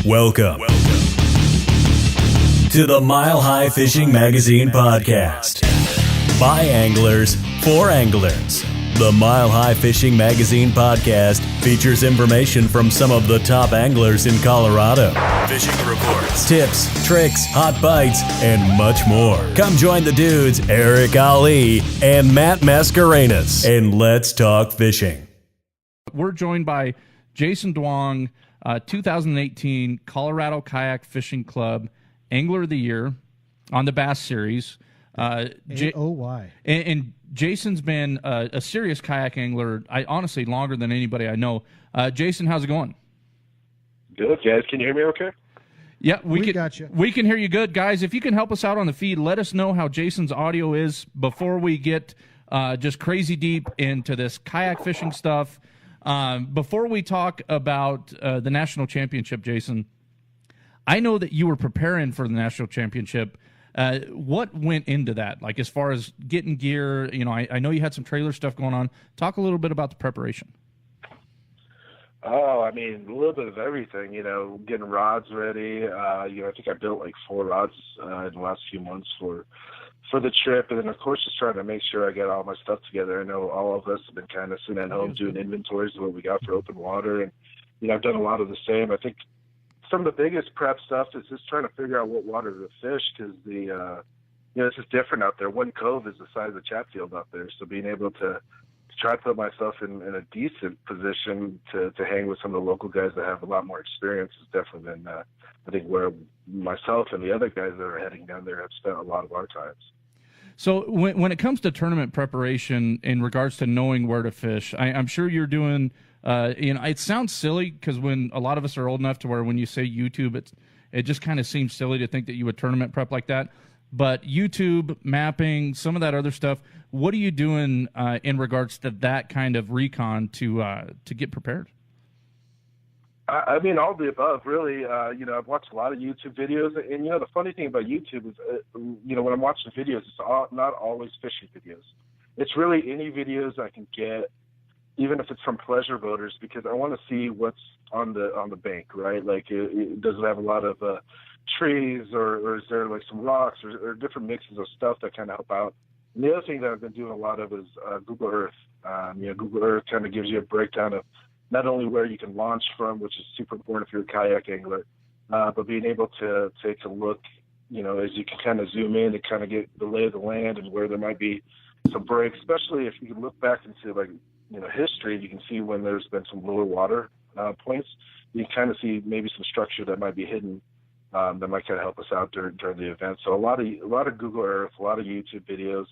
Welcome to the Mile High Fishing Magazine podcast. By anglers, for anglers. The Mile High Fishing Magazine podcast features information from some of the top anglers in Colorado. Fishing reports, tips, tricks, hot bites, and much more. Come join the dudes, Eric Ali and Matt Mascarenas, and let's talk fishing. We're joined by Jason Duong, 2018 Colorado Kayak Fishing Club Angler of the Year on the Bass Series. And Jason's been a serious kayak angler, honestly, longer than anybody I know. Jason, how's it going? Good, guys. Can you hear me okay? Yeah, we got you. We can hear you good. Guys, if you can help us out on the feed, let us know how Jason's audio is before we get just crazy deep into this kayak fishing stuff. Before we talk about the national championship, Jason, I know that you were preparing for the national championship. What went into that? Like, as far as getting gear, I know you had some trailer stuff going on. Talk a little bit about the preparation. Oh, I mean, a little bit of everything, getting rods ready. I think I built like 4 rods in the last few months for the trip. And then, of course, just trying to make sure I get all my stuff together. I know all of us have been kind of sitting at home doing inventories of what we got for open water. And, I've done a lot of the same. I think some of the biggest prep stuff is just trying to figure out what water to fish, because it's just different out there. One cove is the size of Chatfield out there. So being able to try to put myself in a decent position to hang with some of the local guys that have a lot more experience has definitely been, I think, where myself and the other guys that are heading down there have spent a lot of our times. So when it comes to tournament preparation in regards to knowing where to fish, I'm sure you're doing, it sounds silly because when a lot of us are old enough to where when you say YouTube, it just kind of seems silly to think that you would tournament prep like that. But YouTube, mapping, some of that other stuff, what are you doing in regards to that kind of recon to get prepared? I mean, all the above, really. I've watched a lot of YouTube videos, and the funny thing about YouTube is, when I'm watching videos, it's not always fishing videos. It's really any videos I can get, even if it's from pleasure boaters, because I want to see what's on the bank, right? Like, does it have a lot of trees, or is there like some rocks, or different mixes of stuff that kind of help out? And the other thing that I've been doing a lot of is Google Earth. Google Earth kind of gives you a breakdown of not only where you can launch from, which is super important if you're a kayak angler, but being able to take a look, as you can kind of zoom in and kind of get the lay of the land and where there might be some breaks, especially if you can look back into history. You can see when there's been some lower water points. You can kind of see maybe some structure that might be hidden that might kind of help us out during the event. So a lot of Google Earth, a lot of YouTube videos.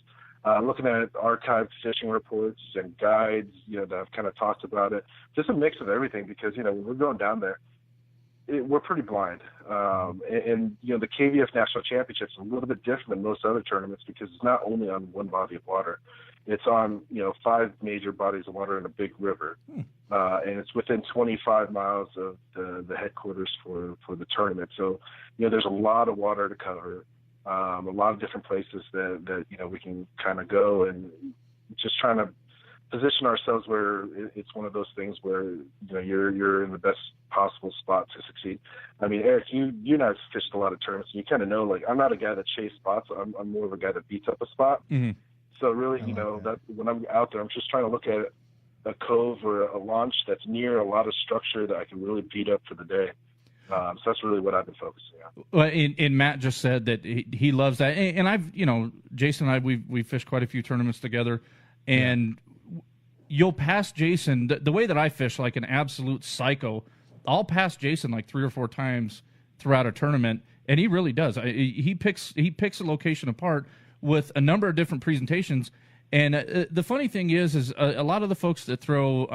Looking at archived fishing reports and guides, that have kind of talked about it. Just a mix of everything, because, when we're going down there, we're pretty blind. And the KVF National Championship is a little bit different than most other tournaments, because it's not only on one body of water. It's on, 5 major bodies of water in a big river. And it's within 25 miles of the headquarters for the tournament. So, there's a lot of water to cover. A lot of different places that we can kind of go, and just trying to position ourselves where it's one of those things where you're in the best possible spot to succeed. I mean, Eric, you and I have fished a lot of tournaments, and you kind of know, like, I'm not a guy that chases spots. I'm more of a guy that beats up a spot. Mm-hmm. So really, that when I'm out there, I'm just trying to look at a cove or a launch that's near a lot of structure that I can really beat up for the day. So that's really what I've been focusing on. Well, and Matt just said that he loves that. And I've, Jason and I, we've fished quite a few tournaments together, and you'll pass Jason. The way that I fish, like an absolute psycho, I'll pass Jason like 3 or 4 times throughout a tournament, and he really does. He picks a location apart with a number of different presentations. And the funny thing is a lot of the folks that throw,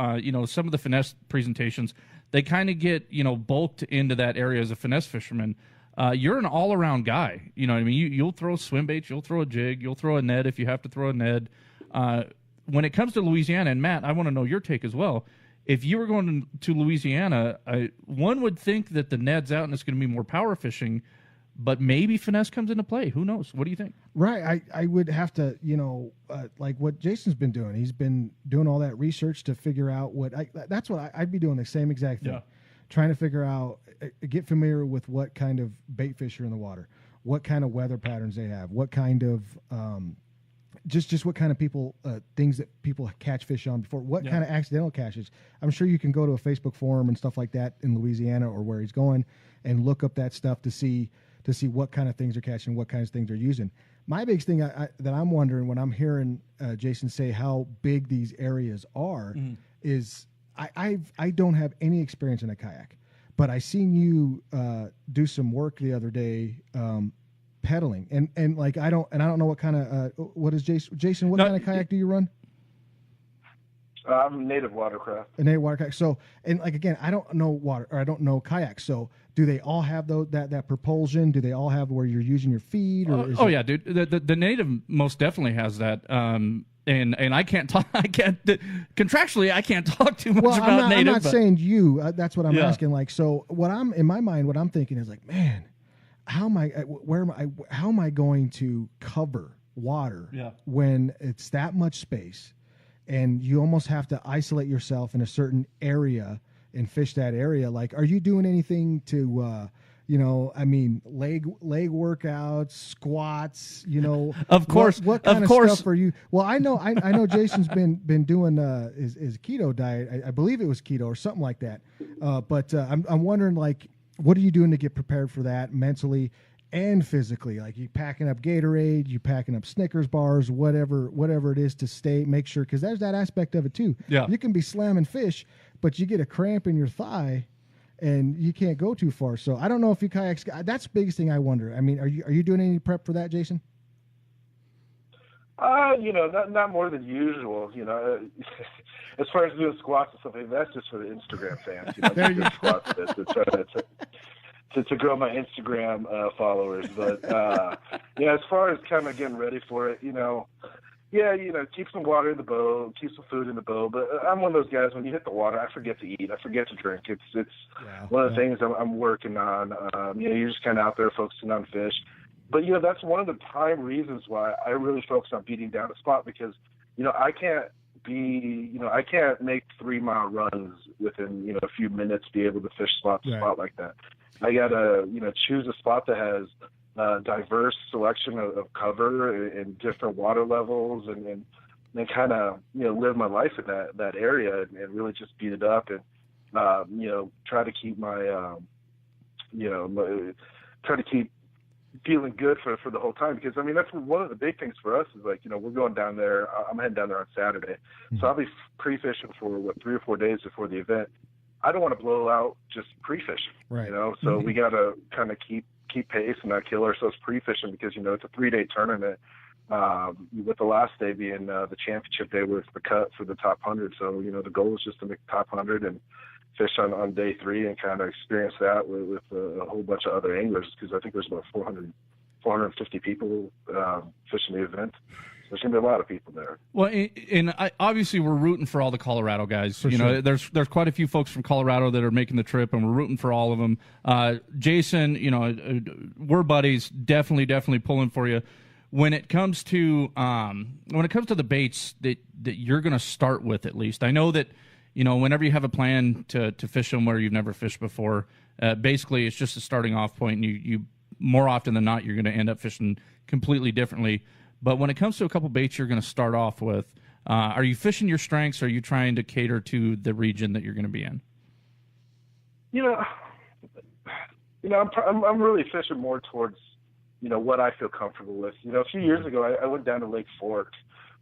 some of the finesse presentations, they kind of get, bulked into that area as a finesse fisherman. You're an all-around guy. You know what I mean? You'll throw swim baits, you'll throw a jig, you'll throw a Ned if you have to throw a Ned. When it comes to Louisiana, and Matt, I want to know your take as well. If you were going to Louisiana, one would think that the Ned's out and it's going to be more power fishing, but maybe finesse comes into play. Who knows? What do you think? Right. I would have to, like what Jason's been doing. He's been doing all that research to figure out that's what I'd be doing, the same exact thing. Yeah. trying to figure out, get familiar with what kind of bait fish are in the water, what kind of weather patterns they have, what kind of just what kind of people things that people catch fish on before, what kind of accidental catches. I'm sure you can go to a Facebook forum and stuff like that in Louisiana or where he's going and look up that stuff to see what kind of things they're catching, what kinds of things they're using. My biggest thing that I'm wondering when I'm hearing Jason say how big these areas are is I don't have any experience in a kayak, but I seen you do some work the other day pedaling, and like I don't know what kind of what is Jason? What kind of kayak do you run? I'm a native watercraft. A native watercraft. So, and like again, I don't know water, or I don't know kayaks. So, do they all have that propulsion? Do they all have where you're using your feet? Or yeah, dude. The native most definitely has that. And I can't talk. Contractually, I can't talk too much about native. I'm not saying you. That's what I'm asking. Like, so what I'm in my mind, what I'm thinking is like, man, how am I going to cover water when it's that much space? And you almost have to isolate yourself in a certain area and fish that area. Like, are you doing anything to, leg workouts, squats, Of course. What kind of stuff are you? Well, I know Jason's been doing his keto diet. I believe it was keto or something like that. But I'm wondering, like, what are you doing to get prepared for that mentally and physically? Like, you packing up Gatorade, you packing up Snickers bars, whatever it is to make sure, because there's that aspect of it too. Yeah. You can be slamming fish, but you get a cramp in your thigh and you can't go too far. So I don't know if you kayaks, that's the biggest thing I wonder. I mean, are you doing any prep for that, Jason? Not more than usual. As far as doing squats and stuff, that's just for the Instagram fans. Doing squats to grow my Instagram followers. But as far as kind of getting ready for it, keep some water in the boat, keep some food in the boat. But I'm one of those guys, when you hit the water, I forget to eat, I forget to drink. It's one of the things I'm working on. You're just kind of out there focusing on fish. But that's one of the prime reasons why I really focus on beating down a spot, because I can't make 3-mile runs within a few minutes to be able to fish spot like that. I gotta choose a spot that has diverse selection of cover and different water levels, and kind of live my life in that area and really just beat it up and try to keep my try to keep feeling good for the whole time, because I mean that's one of the big things for us is like we're going down there. I'm heading down there on Saturday, so I'll be pre-fishing for 3 or 4 days before the event. I don't want to blow out just pre-fishing, right? So we got to kind of keep pace and not kill ourselves pre-fishing, because it's a 3-day tournament. With the last day being the championship day with the cut for the top 100. So the goal is just to make the top 100 and fish on day 3 and kind of experience that with a whole bunch of other anglers, because I think there's about 450 people fishing the event. So there's going to be a lot of people there. Well, and obviously we're rooting for all the Colorado guys. For sure. There's quite a few folks from Colorado that are making the trip, and we're rooting for all of them. Jason, we're buddies. Definitely pulling for you. When it comes to the baits that you're going to start with, at least I know that whenever you have a plan to fish somewhere you've never fished before, basically it's just a starting off point, and you more often than not you're going to end up fishing completely differently. But when it comes to a couple baits you're going to start off with, are you fishing your strengths, or are you trying to cater to the region that you're going to be in? I'm really fishing more towards what I feel comfortable with. A few years ago I went down to Lake Fork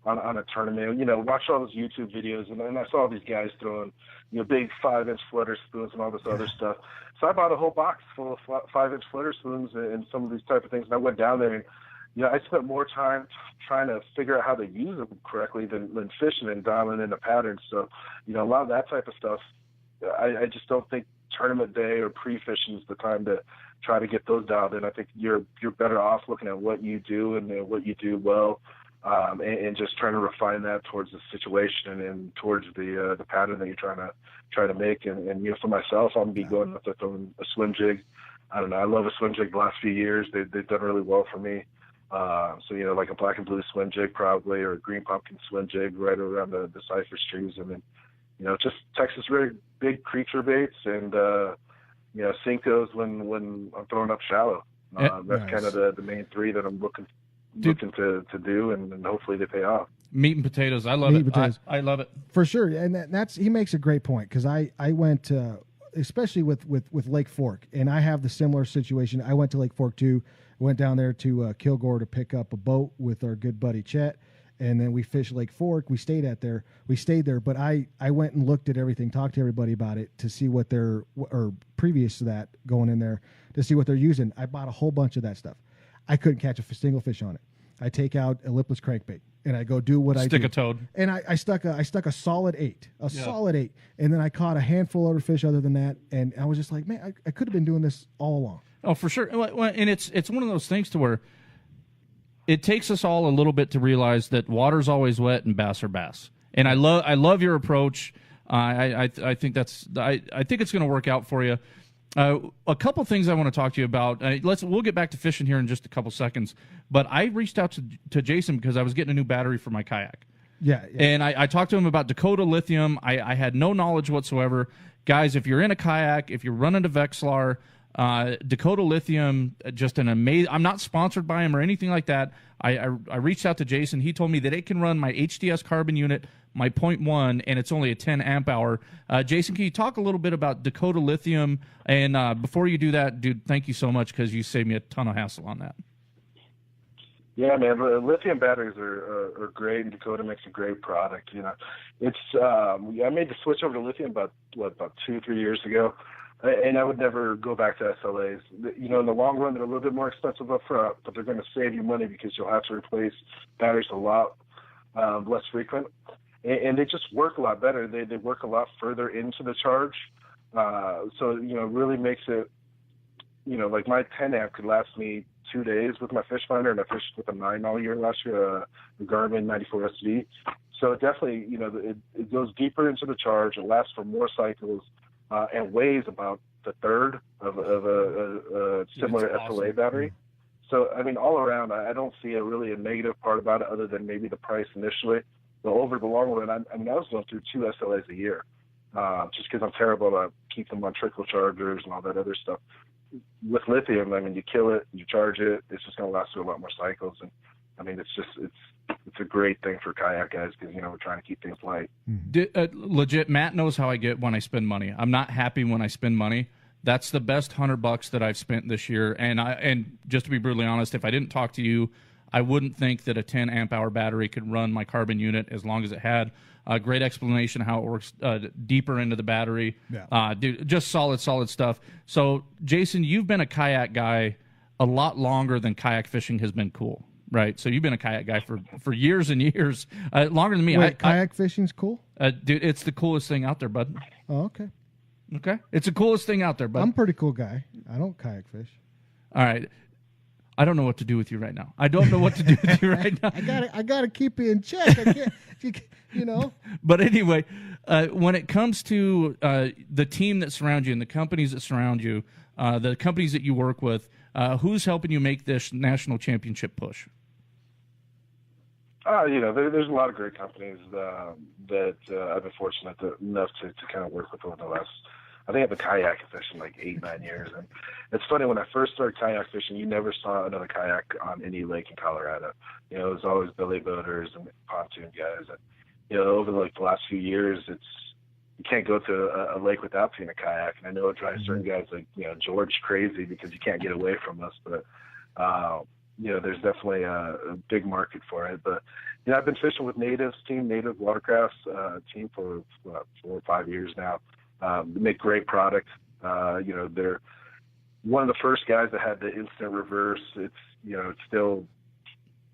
on a tournament, watched all those YouTube videos, and I saw these guys throwing big 5-inch flutter spoons and all this other stuff. So I bought a whole box full of 5-inch flutter spoons and some of these type of things, and I went down there, and I spent more time trying to figure out how to use them correctly than fishing and dialing in the patterns. So a lot of that type of stuff, I just don't think tournament day or pre-fishing is the time to try to get those dialed in. I think you're better off looking at what you do and what you do well, and just trying to refine that towards the situation and towards the pattern that you're trying to make. And for myself, I'm gonna be going up there throwing a swim jig. I don't know. I love a swim jig. The last few years, they've done really well for me. So like a black and blue swim jig probably, or a green pumpkin swim jig right around the cypress trees, and then just Texas really big creature baits and Senkos when I'm throwing up shallow. That's nice. kind of the main three that I'm looking to do, and hopefully they pay off. Meat and potatoes. I love Meat it. and potatoes. I love it. For sure. And that's, he makes a great point, because I went, especially with Lake Fork, and I have the similar situation. I went to Lake Fork too. Went down there to Kilgore to pick up a boat with our good buddy Chet, and then we fished Lake Fork. We stayed there, but I went and looked at everything, talked to everybody about it to see what they're, or previous to that, going in there to see what they're using. I bought a whole bunch of that stuff. I couldn't catch a single fish on it. I take out a lipless crankbait and I go do what I do. Stick a toad. And I stuck a solid 8, solid 8. And then I caught a handful of other fish other than that. And I was just like, man, I could have been doing this all along. Oh, for sure. And it's one of those things to where it takes us all a little bit to realize that water's always wet and bass are bass. And I love your approach. I think I think it's going to work out for you. A couple things I want to talk to you about. We'll get back to fishing here in just a couple seconds. But I reached out to Jason because I was getting a new battery for my kayak. Yeah. And I talked to him about Dakota Lithium. I had no knowledge whatsoever. Guys, if you're in a kayak, if you're running to Vexilar, Dakota Lithium, just an amazing. I'm not sponsored by him or anything like that. I reached out to Jason. He told me that it can run my HDS carbon unit, my 0.1, and it's only a 10 amp hour. Jason, can you talk a little bit about Dakota Lithium? And before you do that, dude, thank you so much, because you saved me a ton of hassle on that. Yeah, man, the lithium batteries are great, and Dakota makes a great product. You know, it's I made the switch over to lithium about 2-3 years ago, and I would never go back to SLAs. You know, in the long run, they're a little bit more expensive up front, but they're going to save you money because you'll have to replace batteries a lot less frequent, and they just work a lot better. They work a lot further into the charge, so you know, it really makes it. You know, like my 10 amp could last me 2 days with my fish finder, and I fished with a 9 all year last year, a Garmin 94 SV. So it definitely, you know, it goes deeper into the charge. It lasts for more cycles, and weighs about the third of a similar SLA battery. So, I mean, all around, I don't see really a negative part about it other than maybe the price initially. But over the long run, I was going through 2 SLAs a year, just because I'm terrible to keep them on trickle chargers and all that other stuff. With lithium, I mean, you kill it, you charge it, it's just going to last through a lot more cycles. And I mean, it's a great thing for kayak guys, because, you know, we're trying to keep things light. Legit, Matt knows how I get when I spend money. I'm not happy when I spend money. That's the best $100 that I've spent this year. And just to be brutally honest, if I didn't talk to you, I wouldn't think that a 10 amp hour battery could run my carbon unit as long as it had. A great explanation how it works deeper into the battery. Yeah. Dude, just solid stuff. So, Jason, you've been a kayak guy a lot longer than kayak fishing has been cool, right? So you've been a kayak guy for years and years, longer than me. Wait, kayak fishing's cool? Dude, it's the coolest thing out there, bud. Oh, okay. Okay? It's the coolest thing out there, bud. I'm a pretty cool guy. I don't kayak fish. All right. I don't know what to do with you right now. I don't know what to do with you right now. I gotta keep you in check. I can't, you know. But anyway, when it comes to the team that surrounds you and the companies that surround you, the companies that you work with, who's helping you make this national championship push? You know, there's a lot of great companies that I've been fortunate enough to kind of work with over the last. I think I've been kayak fishing like 8-9 years, and it's funny, when I first started kayak fishing, you never saw another kayak on any lake in Colorado. You know, it was always billy boaters and pontoon guys, and you know, over like the last few years, you can't go to a lake without seeing a kayak, and I know it drives certain guys like, you know, George crazy because you can't get away from us, but you know, there's definitely a big market for it. But you know, I've been fishing with Native Watercrafts team for 4 or 5 years now. They make great product. You know, they're one of the first guys that had the instant reverse. It's, you know, it's still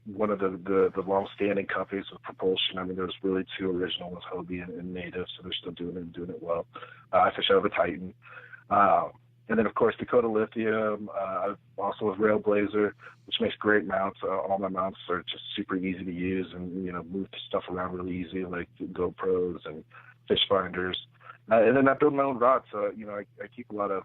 one of the long-standing companies with propulsion. I mean, there's really 2 original ones, Hobie and Native, so they're still doing it well. I fish out of a Titan. And then, of course, Dakota Lithium. I've also with Railblazer, which makes great mounts. All my mounts are just super easy to use and, you know, move stuff around really easy, like GoPros and fish finders. And then I build my own rods, so you know, I keep a lot of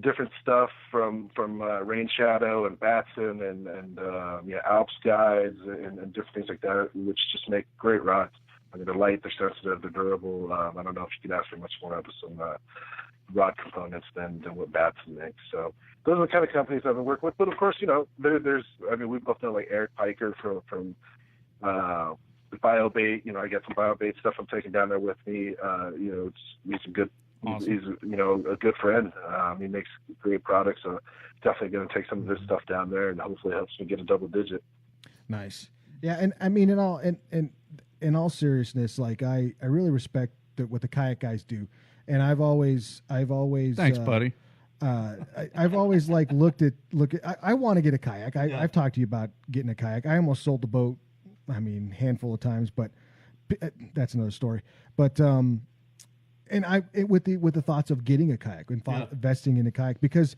different stuff from Rain Shadow and Batson and yeah, Alps guides and different things like that, which just make great rods. I mean, they're light, they're sensitive, they're durable. I don't know if you could ask for much more of some rod components than what Batson makes. So those are the kind of companies I've been working with. But of course, you know, we both know like Eric Piker from the BioBait. You know, I got some BioBait stuff I'm taking down there with me. You know, he's a good. Awesome. He's you know, a good friend. He makes great products, so definitely going to take some of this stuff down there, and hopefully helps me get a double digit. Nice, yeah. And I mean, in all seriousness, like I really respect what the kayak guys do, and I've always thanks, buddy. I've always like looked at. I want to get a kayak. I've talked to you about getting a kayak. I almost sold the boat. I mean, handful of times, but that's another story. But and with the thoughts of getting a kayak and investing in a kayak, because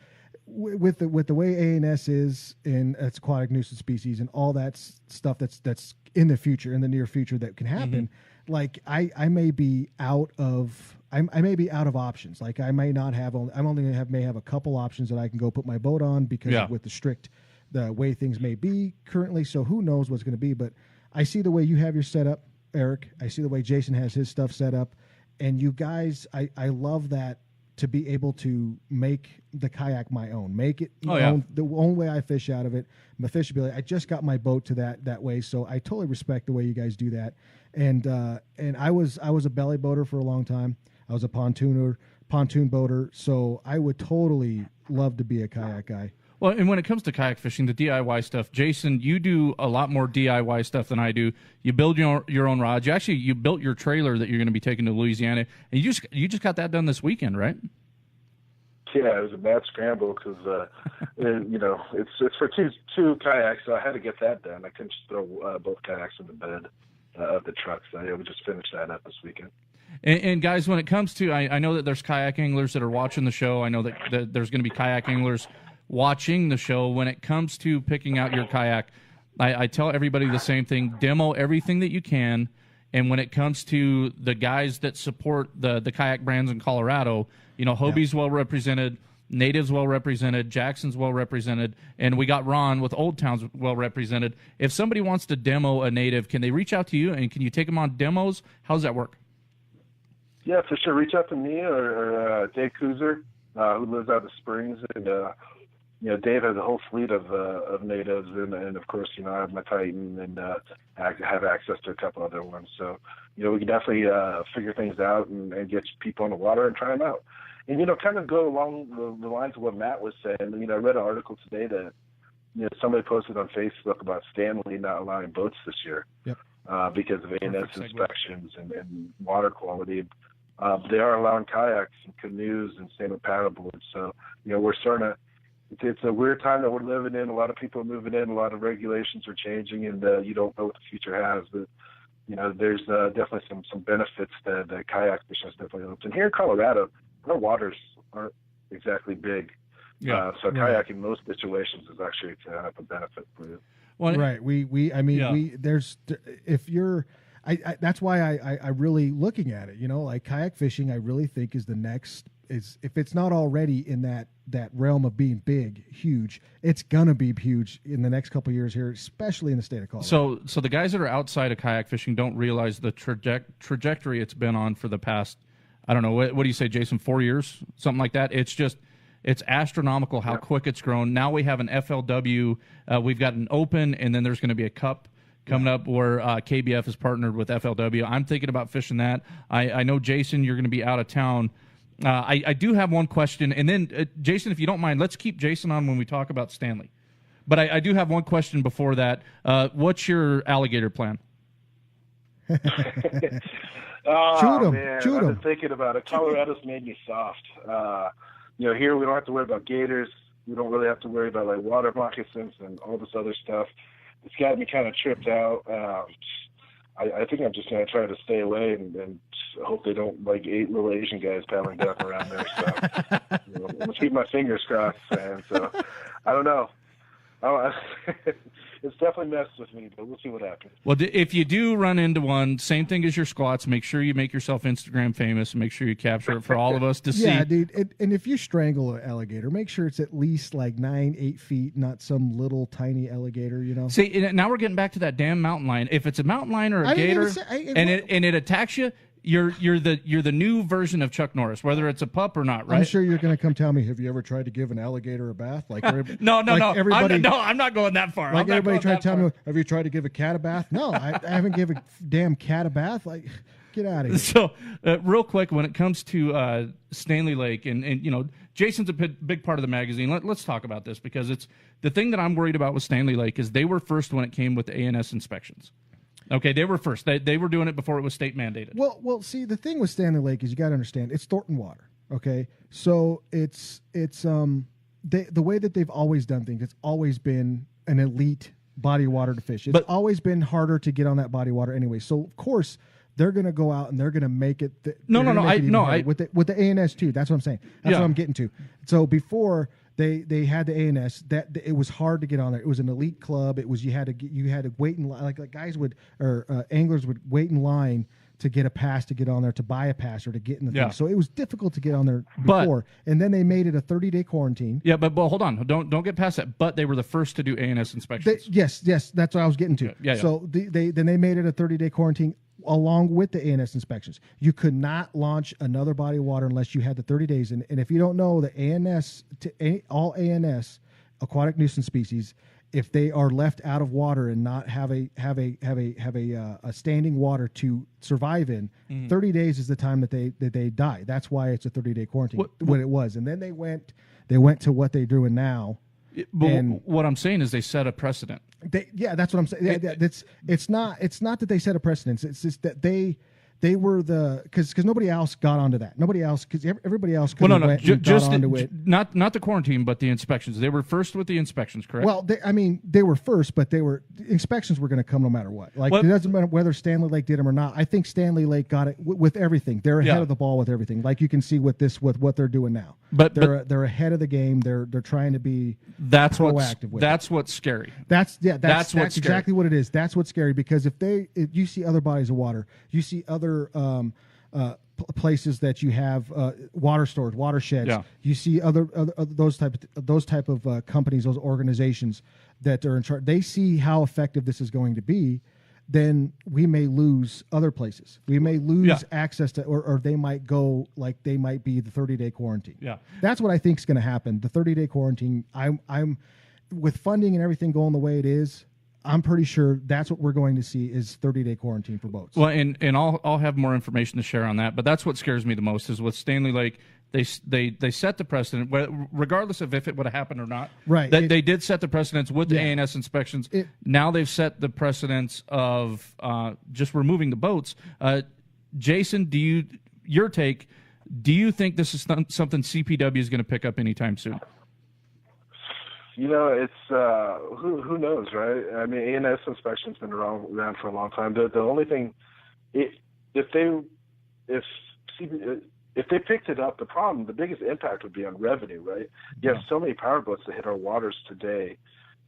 with the way ANS is in its aquatic nuisance species and all that stuff that's in the future, in the near future, that can happen. Like I may be out of options. Like I may not have may have a couple options that I can go put my boat on because with the way things may be currently. So who knows what's going to be? But I see the way you have your setup, Eric. I see the way Jason has his stuff set up. And you guys, I love that, to be able to make the kayak my own, make it own, the own way I fish out of it, my fishability. I just got my boat to that way, so I totally respect the way you guys do that. And I was a belly boater for a long time. I was a pontoon boater, so I would totally love to be a kayak guy. Well, and when it comes to kayak fishing, the DIY stuff, Jason, you do a lot more DIY stuff than I do. You build your own rods. You built your trailer that you're going to be taking to Louisiana, and you just got that done this weekend, right? Yeah, it was a mad scramble because you know, it's for two kayaks, so I had to get that done. I couldn't just throw both kayaks in the bed of the truck, so we just finished that up this weekend. And guys, when it comes to, I know that there's kayak anglers that are watching the show. I know that there's going to be kayak anglers watching the show. When it comes to picking out your kayak, I tell everybody the same thing: demo everything that you can. And when it comes to the guys that support the kayak brands in Colorado, you know, Hobie's well represented, Native's well represented, Jackson's well represented, and we got Ron with Old Town's well represented. If somebody wants to demo a Native, can they reach out to you, and can you take them on demos? How does that work? Yeah, for sure. Reach out to me or Dave Kuzer, who lives out of Springs, and you know, Dave has a whole fleet of natives, and of course, you know, I have my Titan, and I have access to a couple other ones. So, you know, we can definitely figure things out and get people on the water and try them out. And, you know, kind of go along the lines of what Matt was saying. You know, I read an article today that, you know, somebody posted on Facebook about Stanley not allowing boats this year because of ANS inspections and water quality. They are allowing kayaks and canoes and stand-up paddleboards. So, you know, we're starting to. It's a weird time that we're living in. A lot of people are moving in. A lot of regulations are changing, and you don't know what the future has. But you know, there's definitely some benefits that kayak fishing has definitely helped. And here in Colorado, our waters aren't exactly big, so kayak in most situations is actually a benefit for you. Well, right. If you're. That's why I really looking at it, you know, like kayak fishing, I really think is the next, if it's not already in that realm of being big, huge, it's going to be huge in the next couple of years here, especially in the state of Colorado. So the guys that are outside of kayak fishing don't realize the trajectory it's been on for the past, I don't know, what do you say, Jason, 4 years, something like that? It's astronomical how quick it's grown. Now we have an FLW, we've got an Open, and then there's going to be a Cup coming up where KBF is partnered with FLW. I'm thinking about fishing that. I know, Jason, you're going to be out of town. I do have one question, and then, Jason, if you don't mind, let's keep Jason on when we talk about Stanley. But I do have one question before that. What's your alligator plan? Man, I've been thinking about it. Colorado's made me soft. You know, here we don't have to worry about gators. We don't really have to worry about like water moccasins and all this other stuff. It's got me kind of tripped out. I think I'm just going to try to stay away and hope they don't like 8 little Asian guys paddling down around there. So you know, I'm going to keep my fingers crossed, man. So I don't know. It's definitely messed with me, but we'll see what happens. Well, if you do run into one, same thing as your squats. Make sure you make yourself Instagram famous and make sure you capture it for all of us to see. Yeah, dude. And if you strangle an alligator, make sure it's at least like 9-8 feet, not some little tiny alligator, you know? See, now we're getting back to that damn mountain lion. If it's a mountain lion or a gator and it attacks you, you're the new version of Chuck Norris, whether it's a pup or not, right? I'm sure you're going to come tell me, have you ever tried to give an alligator a bath? Like no. Everybody, I'm not going that far. Like everybody tried to tell me, have you tried to give a cat a bath? No, I haven't given a damn cat a bath. Like, get out of here. So, real quick, when it comes to Stanley Lake, and Jason's a big part of the magazine. Let's talk about this, because it's the thing that I'm worried about with Stanley Lake is they were first when it came with the ANS inspections. Okay, they were first. They were doing it before it was state mandated. Well, see, the thing with Stanley Lake is you got to understand it's Thornton water. Okay, so it's the way that they've always done things. It's always been an elite body of water to fish. It's always been harder to get on that body of water anyway. So of course they're going to go out and they're going to make it. With the ANS too. That's what I'm saying. That's what I'm getting to. So before they had the ANS, that it was hard to get on there. It was an elite club. It was you had to wait in line, like guys would, or anglers would wait in line to get a pass, to get on there, to buy a pass, or to get in the thing. So it was difficult to get on there before. And then they made it a 30-day quarantine. Yeah, but hold on. Don't get past that. But they were the first to do ANS inspections. Yes, that's what I was getting to. Yeah. So then they made it a 30-day quarantine along with the ANS inspections. You could not launch another body of water unless you had the 30 days. And if you don't know, the ANS, all ANS, aquatic nuisance species, if they are left out of water and not have a standing water to survive in, 30 days is the time that they die. That's why it's a 30-day quarantine. What it was, and then they went to what they're doing now. But what I'm saying is they set a precedent. That's what I'm saying. It's not that they set a precedent. It's just that they were because nobody else got onto that. Nobody else, because everybody else could just onto it. Not the quarantine, but the inspections. They were first with the inspections, correct? Well, they were first, but inspections were going to come no matter what. Like, it doesn't matter whether Stanley Lake did them or not. I think Stanley Lake got it with everything. They're ahead of the ball with everything. Like you can see with what they're doing now. But they're ahead of the game. They're trying to be proactive with it. That's what's scary. That's exactly what it is. That's what's scary, because if you see other bodies of water, you see other places that you have water stores, watersheds. Yeah. You see other those type of companies, those organizations that are in charge. They see how effective this is going to be. Then we may lose other places. We may lose access to, or they might go like they might be the 30-day quarantine. Yeah, that's what I think is going to happen. The 30-day quarantine. I'm with funding and everything going the way it is. I'm pretty sure that's what we're going to see is 30-day quarantine for boats. Well, and I'll have more information to share on that. But that's what scares me the most is with Stanley Lake. They set the precedent, regardless of if it would have happened or not. Right. They did set the precedents with the ANS inspections. Now they've set the precedents of just removing the boats. Jason, do you think this is something CPW is going to pick up anytime soon? It's who knows, right? I mean, ANS inspection's been around for a long time. The only thing, if they picked it up, the biggest impact would be on revenue, right? You have so many power boats that hit our waters today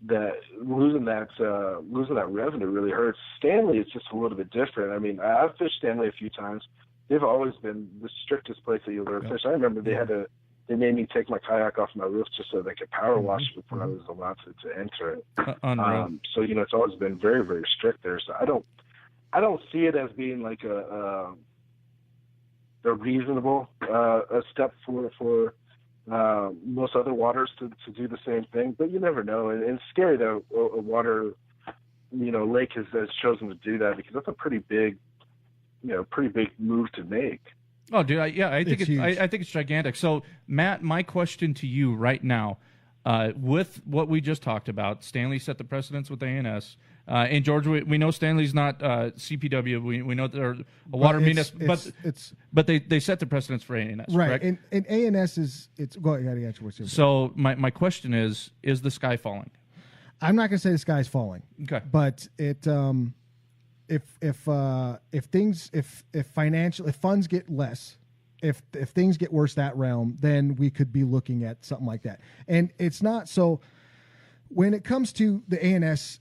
that losing that revenue really hurts. Stanley is just a little bit different. I mean, I've fished Stanley a few times. They've always been the strictest place that you'll ever fish. I remember they made me take my kayak off my roof just so they could power wash it before I was allowed to enter it. So it's always been very, very strict there. So I don't see it as being like a reasonable a step for most other waters to do the same thing. But you never know, and it's scary that a water lake has chosen to do that, because that's a pretty big move to make. Oh, dude, I think it's gigantic. So, Matt, my question to you right now, with what we just talked about, Stanley set the precedence with ANS, and George, we know Stanley's not CPW. We know they're a water but they set the precedence for ANS, right? Correct? And ANS is go ahead, answer what's your So my question is the sky falling? I'm not going to say the sky's falling. Okay, but it. If funds get less, if things get worse that realm, then we could be looking at something like that. And it's not so. When it comes to the ANS,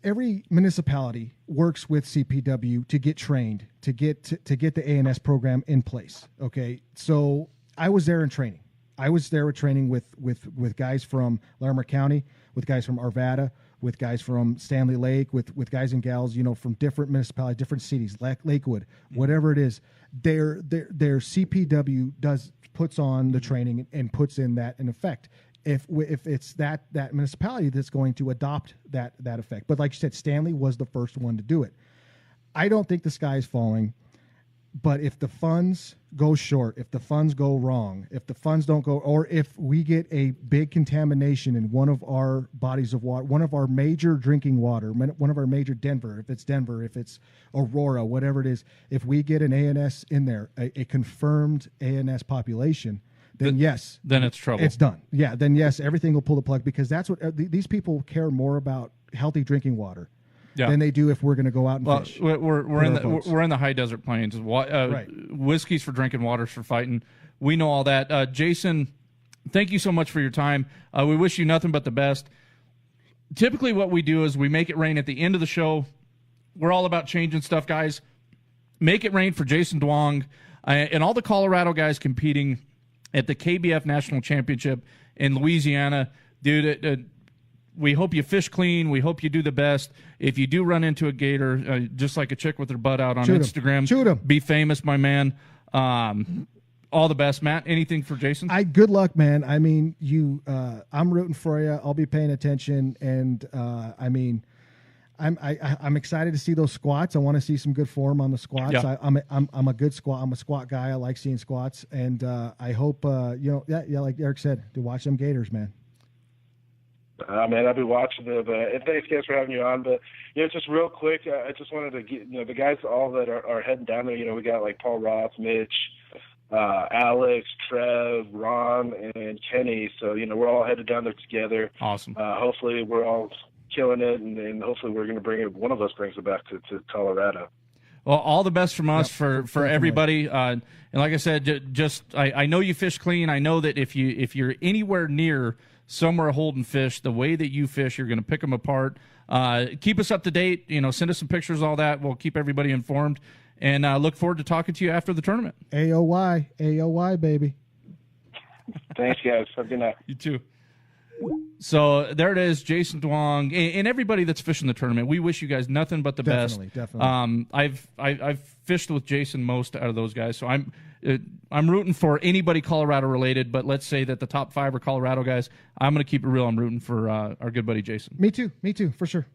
every municipality works with CPW to get trained to get the ANS program in place. Okay, so I was there in training. I was there with training with guys from Larimer County, with guys from Arvada, with guys from Stanley Lake, with guys and gals, from different municipalities, different cities, Lakewood, whatever it is. Their CPW puts on the training and puts in that in effect. If it's that municipality that's going to adopt that effect. But like you said, Stanley was the first one to do it. I don't think the sky is falling, but if the funds go short, if the funds go wrong, if the funds don't go, or if we get a big contamination in one of our bodies of water, one of our major drinking water, one of our major Denver, if it's Aurora, whatever it is, if we get an ANS in there, a confirmed ANS population, then yes. Then it's trouble. It's done. Yeah, then yes, everything will pull the plug, because that's what these people care more about, healthy drinking water. Yeah. Than they do if we're going to go out and fish. We're in the high desert plains. Right. Whiskey's for drinking, water's for fighting. We know all that. Jason, thank you so much for your time. We wish you nothing but the best. Typically what we do is we make it rain at the end of the show. We're all about changing stuff, guys. Make it rain for Jason Duong and all the Colorado guys competing at the KBF National Championship in Louisiana. Dude, we hope you fish clean. We hope you do the best. If you do run into a gator, just like a chick with her butt out on Instagram, shoot him. Be famous, my man. All the best, Matt. Anything for Jason? Good luck, man. I mean, I'm rooting for you. I'll be paying attention, and I'm excited to see those squats. I want to see some good form on the squats. Yeah. I'm a good squat. I'm a squat guy. I like seeing squats, and I hope like Eric said, to watch them gators, man. Man, I'll be watching it. And thanks, guys, for having you on. But just real quick, I just wanted to get the guys all that are heading down there. We got like Paul Roth, Mitch, Alex, Trev, Ron, and Kenny. So we're all headed down there together. Awesome. Hopefully, we're all killing it, and hopefully, we're going to bring it. One of us brings it back to Colorado. Well, all the best from us for everybody. And like I said, I know you fish clean. I know that if you're anywhere near somewhere holding fish, the way that you fish, you're going to pick them apart. Keep us up to date. Send us some pictures, all that. We'll keep everybody informed. And look forward to talking to you after the tournament. AOY, baby. Thanks, guys. Have a good night. You too. So there it is, Jason Duong, and everybody that's fishing the tournament. We wish you guys nothing but the best. Definitely. I've fished with Jason most out of those guys, so I'm rooting for anybody Colorado related. But let's say that the top 5 are Colorado guys. I'm going to keep it real. I'm rooting for our good buddy Jason. Me too, for sure.